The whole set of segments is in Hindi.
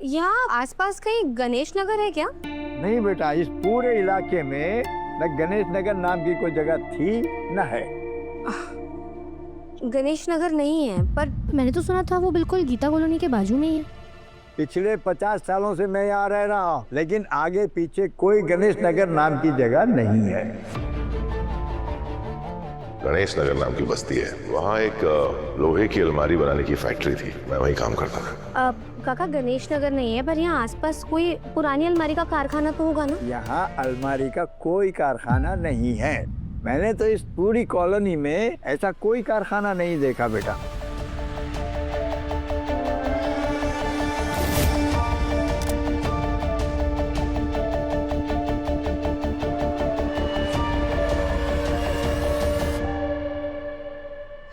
यहाँ आसपास कहीं गणेश नगर है क्या? नहीं बेटा, इस पूरे इलाके में न गणेश नगर नाम की कोई जगह थी न है। गणेश नगर नहीं है, पर मैंने तो सुना था वो बिल्कुल गीता कॉलोनी के बाजू में ही है। पिछले 50 सालों से मैं यहाँ रह रहा हूँ, लेकिन आगे पीछे कोई गणेश नगर नाम की जगह नहीं है। गणेश नगर नाम की बस्ती है, वहाँ एक लोहे की अलमारी बनाने की फैक्ट्री थी, मैं वहीं काम करता था। काका गणेश नगर नहीं है, पर यहाँ आसपास कोई पुरानी अलमारी का कारखाना तो होगा ना? यहाँ अलमारी का कोई कारखाना नहीं है। मैंने तो इस पूरी कॉलोनी में ऐसा कोई कारखाना नहीं देखा बेटा।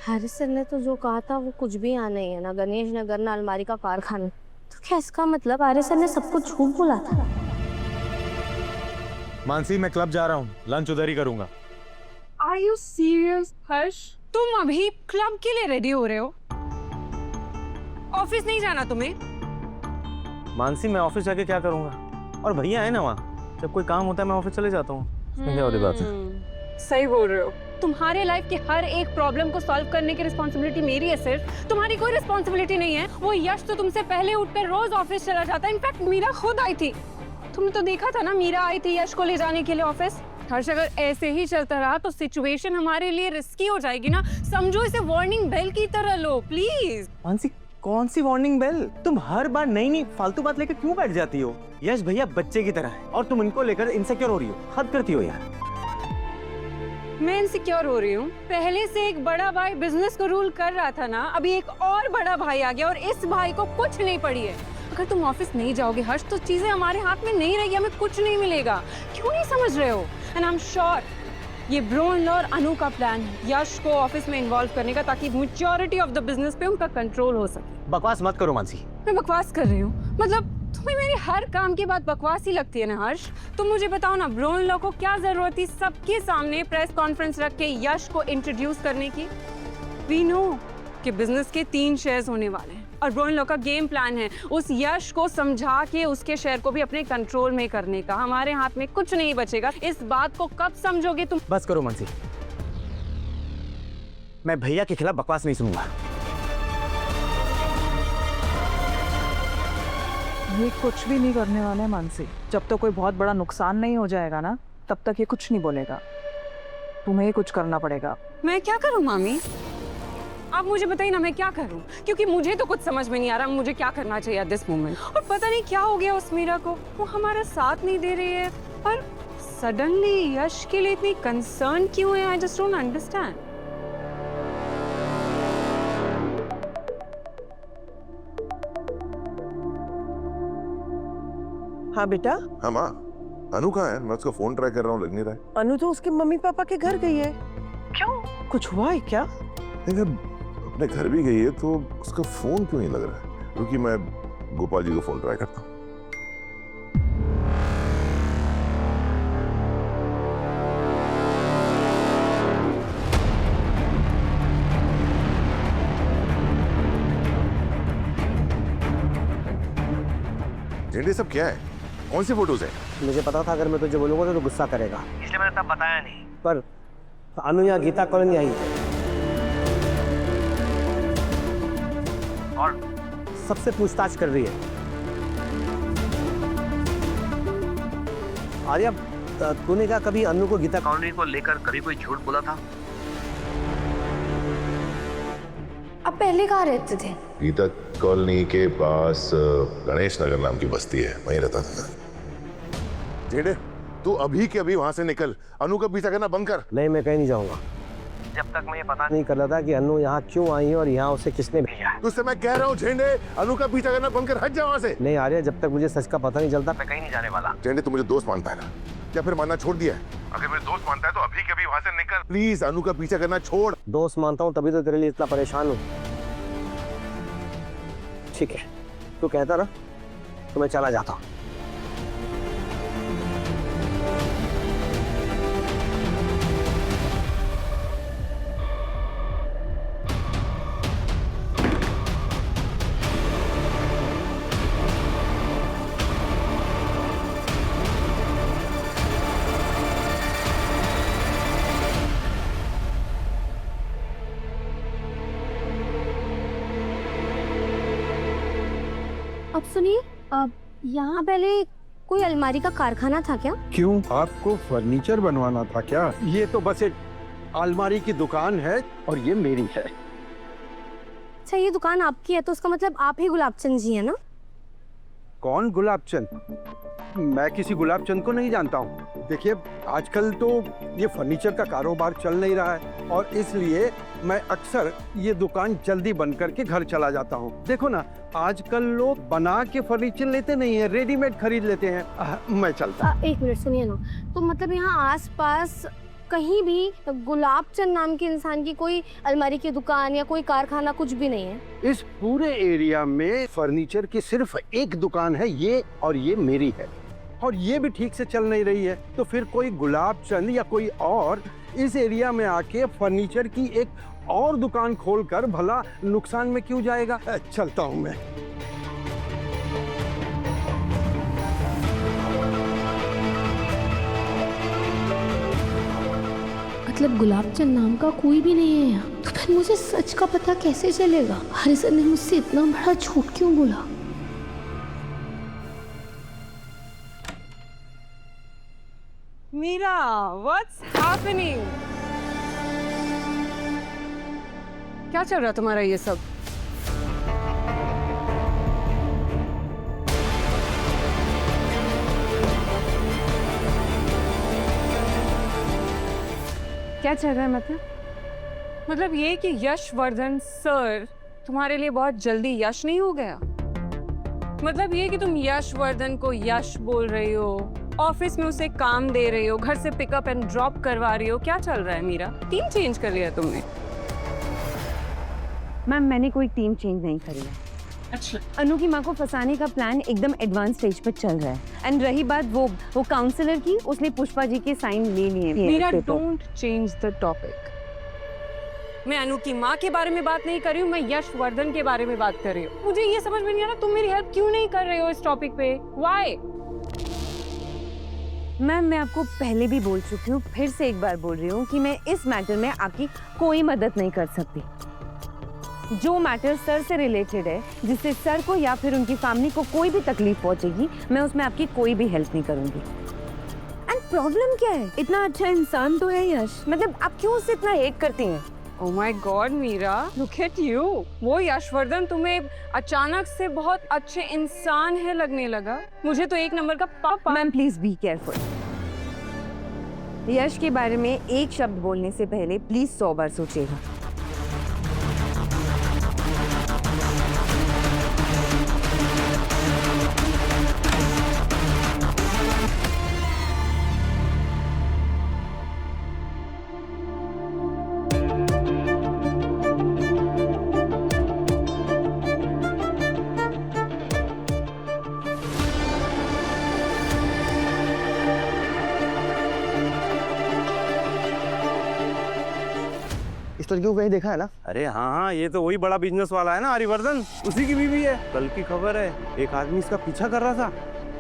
हैरिस सर ने तो जो कहा था वो कुछ भी यहाँ नहीं है, ना गणेश नगर ना अलमारी का कारखाना। तो क्या इसका मतलब हैरिस सर ने सब कुछ झूठ बोला था? मानसी, मैं क्लब जा रहा हूँ, लंच उधर ही करूंगा। Are you serious, हर्ष? तुम अभी क्लब के लिए रेडी हो रहे हो? ऑफिस नहीं जाना तुम्हें? मानसी, मैं ऑफिस जाके क्या करूंगा? और भैया है ना वहाँ, जब कोई काम होता है मैं ऑफिस चले जाता हूँ। क्या वाली बात है? सही बोल रहे हो। तुम्हारे लाइफ के हर एक प्रॉब्लम को सॉल्व करने की रिस्पॉन्सिबिलिटी मेरी है, सिर्फ तुम्हारी कोई रिस्पॉन्सिबिलिटी नहीं है। वो यश तो तुमसे पहले उठकर रोज ऑफिस चला जाता है। इनफैक्ट मीरा खुद आई थी, तुमने तो देखा था ना, मीरा आई थी यश को ले जाने के लिए ऑफिस। हर्ष, अगर ऐसे ही चलता रहा तो सिचुएशन हमारे लिए रिस्की हो जाएगी ना। समझो इसे वार्निंग बेल की तरह लो प्लीज। मानसी, कौन सी वार्निंग बेल? तुम हर बार नई नई फालतू बात लेकर क्यों बैठ जाती हो? यश भैया बच्चे की तरह है और तुम इनको लेकर इनसिक्योर हो रही हो। हद करती हो यार। मैं इनसिक्योर हो रही हूँ? पहले से एक बड़ा भाई बिजनेस को रूल कर रहा था ना, अभी एक और बड़ा भाई आ गया और इस भाई को कुछ नहीं पड़ी है। अगर तुम ऑफिस नहीं जाओगे हर्ष, तो चीजें हमारे हाथ में नहीं रहेगी, हमें कुछ नहीं मिलेगा। क्यों नहीं समझ रहे हो? एंड आई एम श्योर ये ब्रो इन लॉ और अनु का प्लान है, यश को ऑफिस में इन्वॉल्व करने का, ताकि मैच्योरिटी ऑफ द बिजनेस पे उनका कंट्रोल हो सके। बकवास मत करो मानसी। मैं बकवास कर रही हूँ? मतलब तुम्हें मेरे हर काम की बात बकवास ही लगती है ना हर्ष? तुम मुझे बताओ ना, ब्रो इन लॉ को क्या जरूरत थी सबके सामने प्रेस कॉन्फ्रेंस रख के यश को इंट्रोड्यूस करने की? वी नो कि बिजनेस के 3 शेयर्स होने वाले हैं और ब्रो इन लॉ का गेम प्लान है उस यश को समझा के उसके शेयर को भी अपने कंट्रोल में करने का। हमारे हाथ में कुछ नहीं बचेगा। इस बात को कब समझोगे तुम? बस करो मानसी, मैं भैया के खिलाफ बकवास नहीं सुनूंगा। ये कुछ भी नहीं करने वाला है मानसी। जब तक कोई बहुत बड़ा नुकसान नहीं हो जाएगा ना, तब तक ये कुछ नहीं बोलेगा। तुम्हें ही कुछ करना पड़ेगा। मैं क्या करूं मामी? आप मुझे बताइए ना, मैं क्या करूं? क्योंकि मुझे तो कुछ समझ में नहीं आ रहा मुझे क्या करना चाहिए दिस मोमेंट। और पता नहीं क्या हो गया उस मीरा को, वो हमारा साथ नहीं दे रही है, पर सडनली यश के लिए इतनी कंसर्न क्यों है? I just don't understand. हाँ बेटा। हाँ माँ, अनु कहाँ है? मैं उसका फोन ट्राई कर रहा हूँ, लग नहीं रहा है। अनु तो उसके मम्मी पापा के घर गई है। क्यों, कुछ हुआ है क्या? नहीं, अपने घर भी गई है तो उसका फोन क्यों नहीं लग रहा है? क्योंकि मैं गोपाल जी को फोन ट्राई करता हूँ। झंडे सब क्या है? कौन सी फोटोज है? मुझे पता था अगर मैं तुझे बोलूंगा तो गुस्सा करेगा, इसलिए मैंने तब बताया नहीं। पर अनु यहाँ गीता कॉलोनी आई और सबसे पूछताछ कर रही है। आर्या, तूने क्या कभी अनु को गीता कॉलोनी को लेकर कभी कोई झूठ बोला था? अब पहले कहाँ रहते थे? गीता कॉलोनी के पास गणेश नगर नाम की बस्ती है, वहीं रहता था। झेंडे, तू अभी के अभी वहां से निकल, अनु का पीछा करना बंद कर। नहीं, मैं कहीं नहीं जाऊंगा जब तक मैं ये पता नहीं कर रहा था कि अनु यहाँ क्यों आई है और यहाँ उसे किसने भेजा है। तुझसे मैं कह रहा हूँ झेंडे, अनु का पीछा करना बंद कर, हट जा वहां से। नहीं आर्या, जब तक मुझे सच का पता नहीं चलता मैं कहीं नहीं जाने वाला। झेंडे, तू मुझे दोस्त मानता है ना, या फिर मानना छोड़ दिया है? अगर मेरे दोस्त मानता है तो अभी के अभी वहां से निकल प्लीज। अनु का पीछा करना छोड़। दोस्त मानता हूँ तभी तो तेरे लिए इतना परेशान हूँ। ठीक है, तू कहता ना तो मैं चला जाता हूँ। अब सुनिए, यहाँ पहले कोई अलमारी का कारखाना था क्या? क्यों, आपको फर्नीचर बनवाना था क्या? ये तो बस एक अलमारी की दुकान है और ये मेरी है। अच्छा, ये दुकान आपकी है तो उसका मतलब आप ही गुलाबचंद जी है ना? कौन गुलाबचंद? मैं किसी गुलाबचंद को नहीं जानता हूँ। देखिए, आजकल तो ये फर्नीचर का कारोबार चल नहीं रहा है और इसलिए मैं अक्सर ये दुकान जल्दी बंद करके घर चला जाता हूँ। देखो ना, आजकल लोग बना के फर्नीचर लेते नहीं है, रेडीमेड खरीद लेते हैं। मैं चलता। एक मिनट सुनिए ना, तो मतलब यहाँ आसपास कहीं भी गुलाबचंद नाम के इंसान की कोई अलमारी की दुकान या कोई कारखाना कुछ भी नहीं है? इस पूरे एरिया में फर्नीचर की सिर्फ एक दुकान है, ये, और ये मेरी है, और ये भी ठीक से चल नहीं रही है। तो फिर कोई गुलाबचंद या कोई और इस एरिया में आके फर्नीचर की एक और दुकान खोलकर भला नुकसान में क्यों जाएगा? चलता हूं मैं। मतलब गुलाबचंद नाम का कोई भी नहीं है यहाँ, तो फिर मुझे सच का पता कैसे चलेगा? हरिसन ने मुझसे इतना बड़ा झूठ क्यों बोला? Meera, what's happening? क्या चल रहा तुम्हारा ये सब? क्या चल रहा है मतलब ये कि यशवर्धन सर तुम्हारे लिए बहुत जल्दी यश नहीं हो गया? मतलब ये कि तुम यशवर्धन को यश बोल रही हो, ऑफिस में उसे काम दे रही हो, घर से पिकअप एंड ड्रॉप करवा रही हो, क्या चल रहा है मीरा? टीम चेंज कर लिया तुमने? मैम, मैंने कोई टीम चेंज नहीं करी है। अच्छा, अनु की माँ को फंसाने का प्लान एकदम एडवांस स्टेज पर चल रहा है। एंड रही बात वो काउंसलर की, उसने पुष्पा जी के साइन ले लिए। Meera, don't change the topic. मैं अनु की माँ के बारे में बात नहीं कर रही हूँ, मैं यशवर्धन के बारे में बात कर रही हूँ। मुझे ये समझ में नहीं आ रहा तुम मेरी हेल्प क्यों नहीं कर रहे हो इस टॉपिक पे? व्हाई? मैम, मैं आपको पहले भी बोल चुकी हूँ, फिर से एक बार बोल रही हूँ कि मैं इस मैटर में आपकी कोई मदद नहीं कर सकती। जो मैटर सर से रिलेटेड है, जिससे सर को या फिर उनकी फैमिली को कोई भी तकलीफ पहुंचेगी, मैं उसमें आपकी कोई भी हेल्प नहीं करूंगी। एंड प्रॉब्लम क्या है? इतना अच्छा इंसान तो है यश, मतलब आप क्यों उससे इतना हेट करती हैं? Oh my God, Meera, look at you. वो यशवर्धन तुम्हें अचानक से बहुत अच्छे इंसान है लगने लगा। मुझे तो एक नंबर का पापा। Ma'am, please be careful. Yash के बारे में एक शब्द बोलने से पहले प्लीज 100 बार सोचिएगा। इस लड़की को कहीं देखा है ना? अरे हाँ, ये तो वही बड़ा बिजनेस वाला है ना, हरिवर्धन, उसी की बीवी है। कल की खबर है, एक आदमी इसका पीछा कर रहा था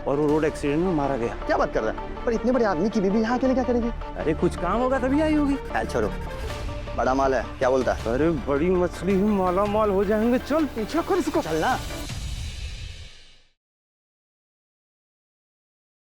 और वो रोड एक्सीडेंट में मारा गया। क्या बात कर रहा है? पर इतने बड़े आदमी की बीवी यहाँ अकेले क्या करेगी? अरे कुछ काम होगा तभी आई होगी। चल छोड़ो, बड़ा माल है, क्या बोलता है? अरे बड़ी मछली ही माला माल हो जाएंगे। चल पीछा कर इसको। चल ना।